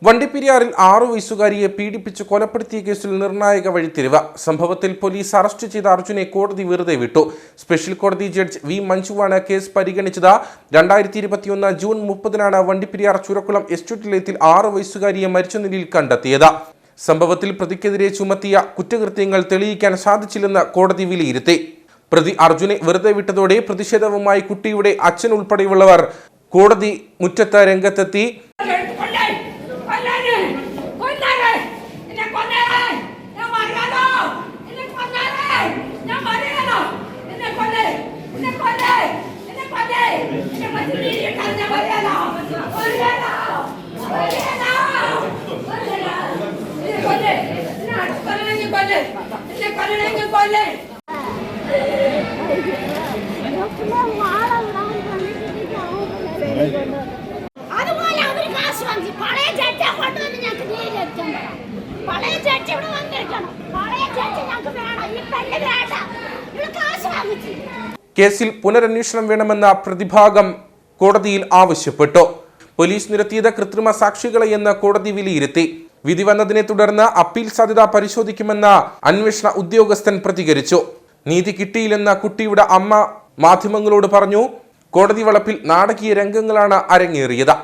വണ്ടിപ്പെരിയാറിൽ 6 വയസ്സുകാരിയെ പീഡിപ്പിച്ച് കൊലപ്പെടുത്തിയ കേസിൽ നിർണായക വഴിത്തിരിവ്. സംഭവത്തിൽ പോലീസ് അറസ്റ്റ് ചെയ്ത അർജുനെ കോടതി വെറുതെ വിട്ടു. സ്പെഷ്യൽ കോടതി ജഡ്ജ് വി മഞ്ജുവാണ് കേസ് പരിഗണിച്ചത്. 2021 ജൂൺ 30-നാണ് വണ്ടിപ്പെരിയാർ ചുരക്കുളം എസ്റ്റേറ്റിലേത്തിൽ 6 വയസ്സുകാരിയെ മരിച്ച നിലയിൽ കണ്ടെത്തിയത്. സംഭവത്തിൽ പ്രതിക്കെതിരെ ചുമത്തിയ കുറ്റകൃത്യങ്ങൾ തെളിയിക്കാൻ സാധിച്ചില്ലെന്ന് കോടതി വിലയിരുത്തി. പ്രതി അർജുനെ വെറുതെ വിട്ടതോടെ പ്രതിഷേധവുമായി കുട്ടിയുടെ അച്ഛൻ ഉൾപ്പെടെയുള്ളവർ കോടതി മുറ്റത്ത് രംഗത്തെത്തി. കേസിൽ പുനരന്വേഷണം വേണമെന്ന പ്രതിഭാഗം കോടതിയിൽ ആവശ്യപ്പെട്ടു. പോലീസ് നിരത്തിയത് കൃത്രിമ സാക്ഷികളെയെന്ന് കോടതി വിലയിരുത്തി. വിധി വന്നതിനെ തുടർന്ന് അപ്പീൽ സാധ്യത പരിശോധിക്കുമെന്ന് അന്വേഷണ ഉദ്യോഗസ്ഥൻ പ്രതികരിച്ചു. നീതി കിട്ടിയില്ലെന്ന കുട്ടിയുടെ അമ്മ മാധ്യമങ്ങളോട് പറഞ്ഞു. കോടതി വളപ്പിൽ നാടകീയ രംഗങ്ങളാണ് അരങ്ങേറിയത്.